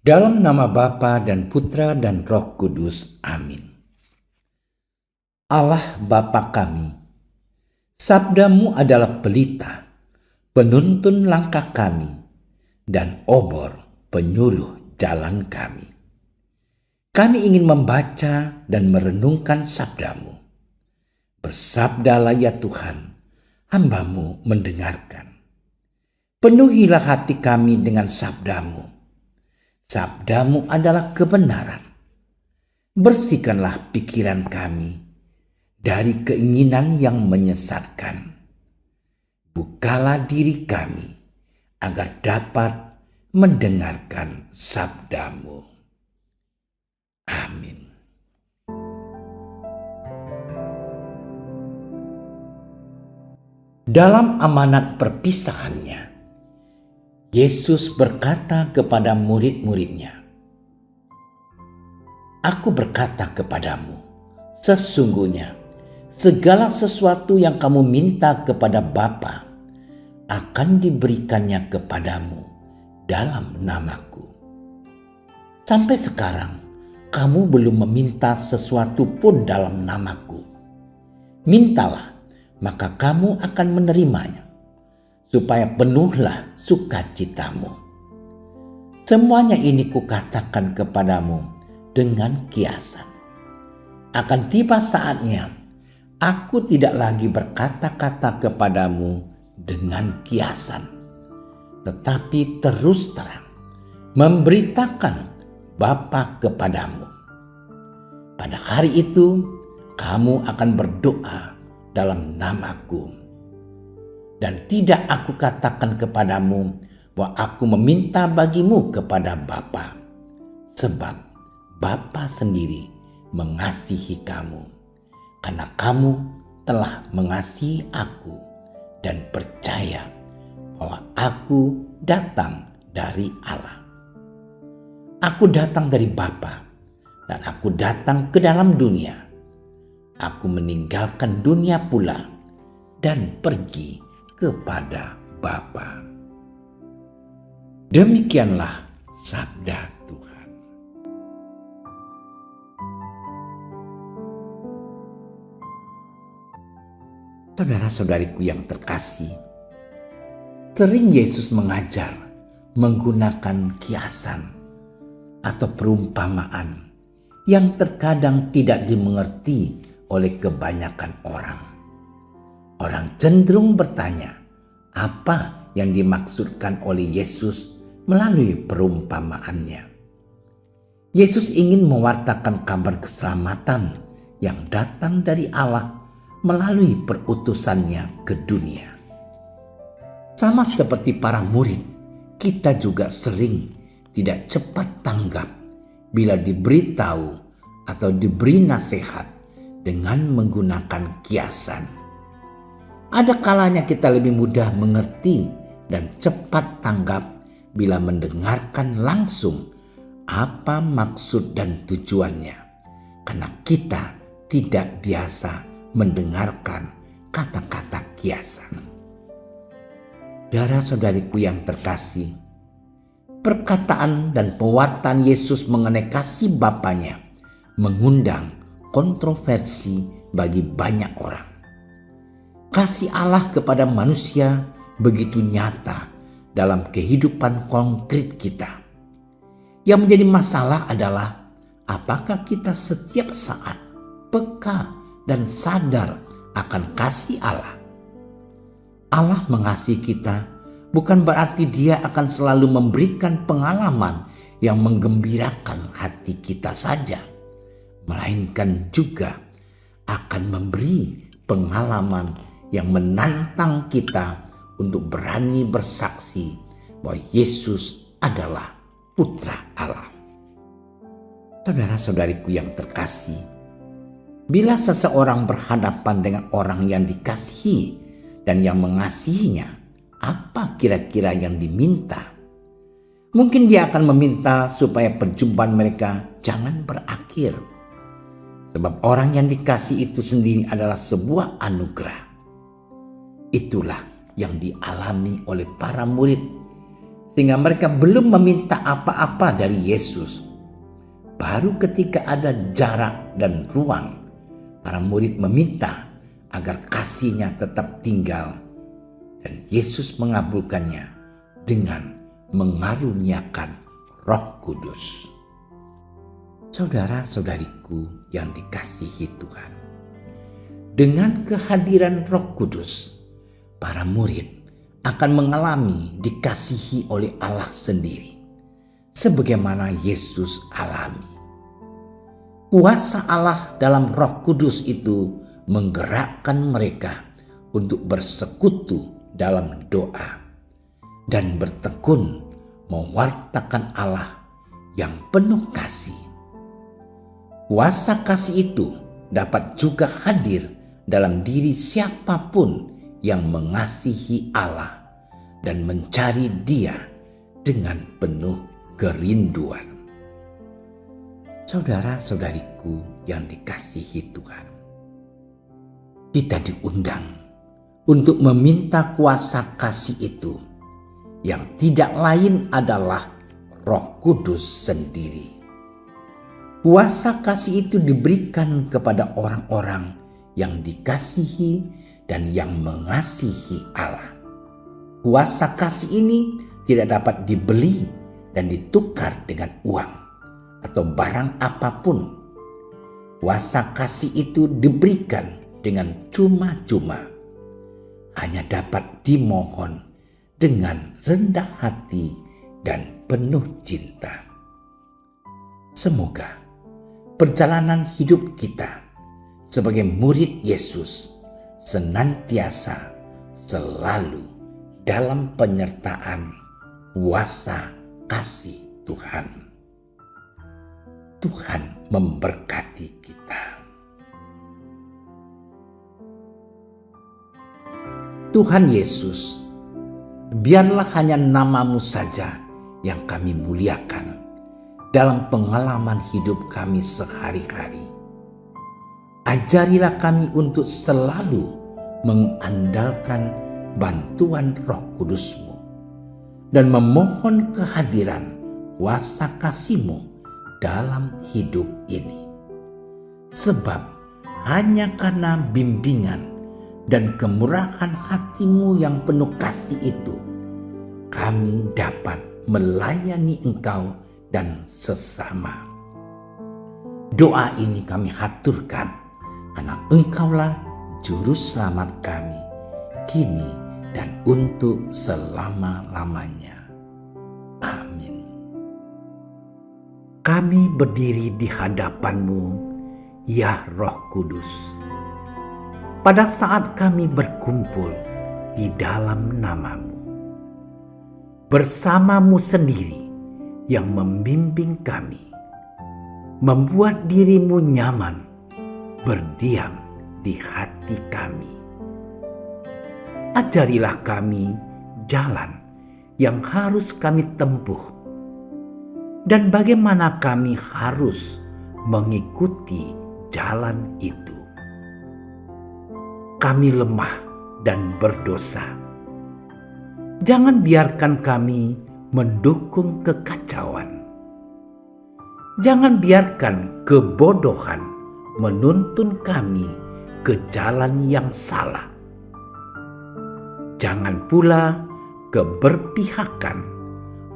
Dalam nama Bapa dan Putra dan Roh Kudus. Amin. Allah Bapa kami, sabdamu adalah pelita, penuntun langkah kami, dan obor penyuluh jalan kami. Kami ingin membaca dan merenungkan sabdamu. Bersabdalah ya Tuhan, hamba-Mu mendengarkan. Penuhilah hati kami dengan sabdamu. Sabdamu adalah kebenaran. Bersihkanlah pikiran kami dari keinginan yang menyesatkan. Bukalah diri kami agar dapat mendengarkan sabdamu. Amin. Dalam amanat perpisahannya, Yesus berkata kepada murid-muridnya, "Aku berkata kepadamu, sesungguhnya segala sesuatu yang kamu minta kepada Bapa akan diberikannya kepadamu dalam namaku. Sampai sekarang kamu belum meminta sesuatu pun dalam namaku. Mintalah, maka kamu akan menerimanya, supaya penuhlah sukacitamu. Semuanya ini kukatakan kepadamu dengan kiasan. Akan tiba saatnya, aku tidak lagi berkata-kata kepadamu dengan kiasan, tetapi terus terang memberitakan Bapa kepadamu. Pada hari itu, kamu akan berdoa dalam namaku. Dan tidak aku katakan kepadamu bahwa aku meminta bagimu kepada Bapa, sebab Bapa sendiri mengasihi kamu, karena kamu telah mengasihi aku dan percaya bahwa aku datang dari Allah. Aku datang dari Bapa dan aku datang ke dalam dunia. Aku meninggalkan dunia pula dan pergi kepada Bapa." Demikianlah sabda Tuhan. Saudara-saudariku yang terkasih, sering Yesus mengajar menggunakan kiasan atau perumpamaan yang terkadang tidak dimengerti oleh kebanyakan orang. Orang cenderung bertanya, apa yang dimaksudkan oleh Yesus melalui perumpamaannya. Yesus ingin mewartakan kabar keselamatan yang datang dari Allah melalui perutusannya ke dunia. Sama seperti para murid, kita juga sering tidak cepat tanggap bila diberitahu atau diberi nasihat dengan menggunakan kiasan. Ada kalanya kita lebih mudah mengerti dan cepat tanggap bila mendengarkan langsung apa maksud dan tujuannya, karena kita tidak biasa mendengarkan kata-kata kiasan. Saudara-saudariku yang terkasih, perkataan dan pewartaan Yesus mengenai kasih Bapanya mengundang kontroversi bagi banyak orang. Kasih Allah kepada manusia begitu nyata dalam kehidupan konkret kita. Yang menjadi masalah adalah apakah kita setiap saat peka dan sadar akan kasih Allah. Allah mengasihi kita bukan berarti Dia akan selalu memberikan pengalaman yang menggembirakan hati kita saja, melainkan juga akan memberi pengalaman yang menantang kita untuk berani bersaksi bahwa Yesus adalah Putra Allah. Saudara-saudariku yang terkasih, bila seseorang berhadapan dengan orang yang dikasihi dan yang mengasihinya, apa kira-kira yang diminta? Mungkin dia akan meminta supaya perjumpaan mereka jangan berakhir. Sebab orang yang dikasihi itu sendiri adalah sebuah anugerah. Itulah yang dialami oleh para murid sehingga mereka belum meminta apa-apa dari Yesus. Baru ketika ada jarak dan ruang, para murid meminta agar kasihnya tetap tinggal, dan Yesus mengabulkannya dengan mengaruniakan Roh Kudus. Saudara-saudariku yang dikasihi Tuhan, dengan kehadiran Roh Kudus, para murid akan mengalami dikasihi oleh Allah sendiri, sebagaimana Yesus alami. Kuasa Allah dalam Roh Kudus itu menggerakkan mereka untuk bersekutu dalam doa dan bertekun mewartakan Allah yang penuh kasih. Kuasa kasih itu dapat juga hadir dalam diri siapapun yang mengasihi Allah dan mencari Dia dengan penuh kerinduan. Saudara-saudariku yang dikasihi Tuhan, kita diundang untuk meminta kuasa kasih itu, yang tidak lain adalah Roh Kudus sendiri. Kuasa kasih itu diberikan kepada orang-orang yang dikasihi dan yang mengasihi Allah. Kuasa kasih ini tidak dapat dibeli dan ditukar dengan uang atau barang apapun. Kuasa kasih itu diberikan dengan cuma-cuma, hanya dapat dimohon dengan rendah hati dan penuh cinta. Semoga perjalanan hidup kita sebagai murid Yesus senantiasa selalu dalam penyertaan kuasa kasih Tuhan. Tuhan memberkati kita. Tuhan Yesus, biarlah hanya nama-Mu saja yang kami muliakan dalam pengalaman hidup kami sehari-hari. Ajarilah kami untuk selalu mengandalkan bantuan Roh Kudus-Mu dan memohon kehadiran kuasa kasih-Mu dalam hidup ini. Sebab hanya karena bimbingan dan kemurahan hati-Mu yang penuh kasih itu, kami dapat melayani Engkau dan sesama. Doa ini kami haturkan karena Engkaulah Juru Selamat kami, kini dan untuk selama-lamanya. Amin. Kami berdiri di hadapan-Mu, ya Roh Kudus, pada saat kami berkumpul di dalam nama-Mu. Bersama-Mu sendiri yang membimbing kami, membuat diri-Mu nyaman berdiam di hati kami. Ajarilah kami jalan yang harus kami tempuh dan bagaimana kami harus mengikuti jalan itu. Kami lemah dan berdosa. Jangan biarkan kami mendukung kekacauan. Jangan biarkan kebodohan menuntun kami ke jalan yang salah. Jangan pula keberpihakan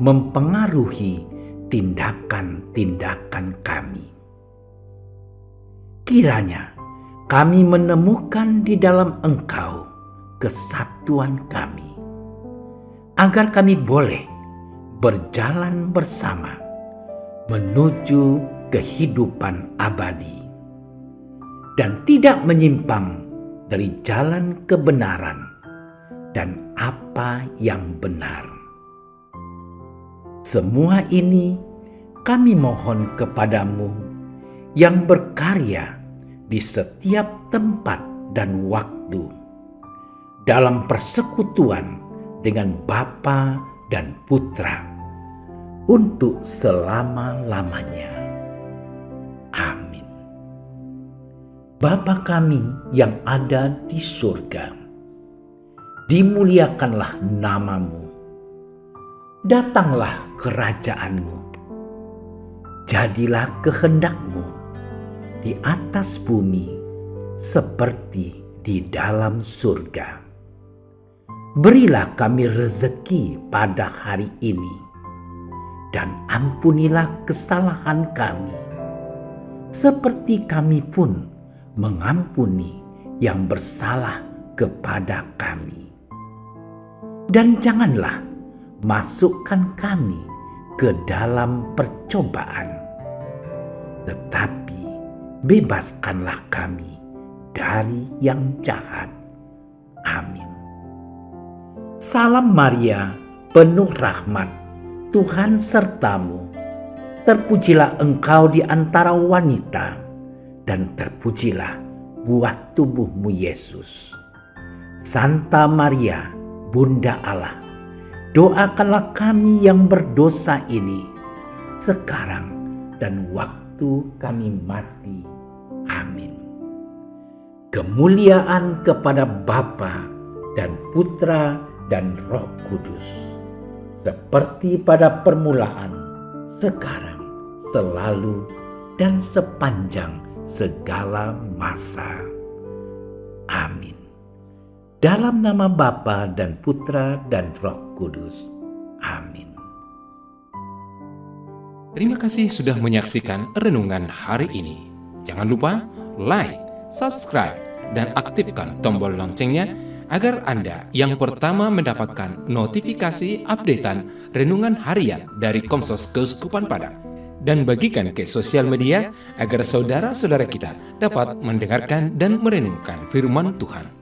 mempengaruhi tindakan-tindakan kami. Kiranya kami menemukan di dalam Engkau kesatuan kami, agar kami boleh berjalan bersama menuju kehidupan abadi dan tidak menyimpang dari jalan kebenaran dan apa yang benar. Semua ini kami mohon kepadamu yang berkarya di setiap tempat dan waktu dalam persekutuan dengan Bapa dan Putra untuk selama-lamanya. Amin. Bapa kami yang ada di surga, dimuliakanlah nama-Mu. Datanglah kerajaan-Mu. Jadilah kehendak-Mu di atas bumi seperti di dalam surga. Berilah kami rezeki pada hari ini, dan ampunilah kesalahan kami, seperti kami pun mengampuni yang bersalah kepada kami. Dan janganlah masukkan kami ke dalam percobaan, tetapi bebaskanlah kami dari yang jahat. Amin. Salam Maria, penuh rahmat, Tuhan sertamu. Terpujilah engkau di antara wanita, dan terpujilah buah tubuhmu Yesus. Santa Maria, Bunda Allah, doakanlah kami yang berdosa ini, sekarang dan waktu kami mati. Amin. Kemuliaan kepada Bapa dan Putra dan Roh Kudus, seperti pada permulaan, sekarang, selalu, dan sepanjang segala masa. Amin. Dalam nama Bapa dan Putra dan Roh Kudus. Amin. Terima kasih sudah menyaksikan renungan hari ini. Jangan lupa like, subscribe, dan aktifkan tombol loncengnya agar Anda yang pertama mendapatkan notifikasi updatean renungan harian dari Komsos Keuskupan Padang. Dan bagikan ke sosial media agar saudara-saudara kita dapat mendengarkan dan merenungkan firman Tuhan.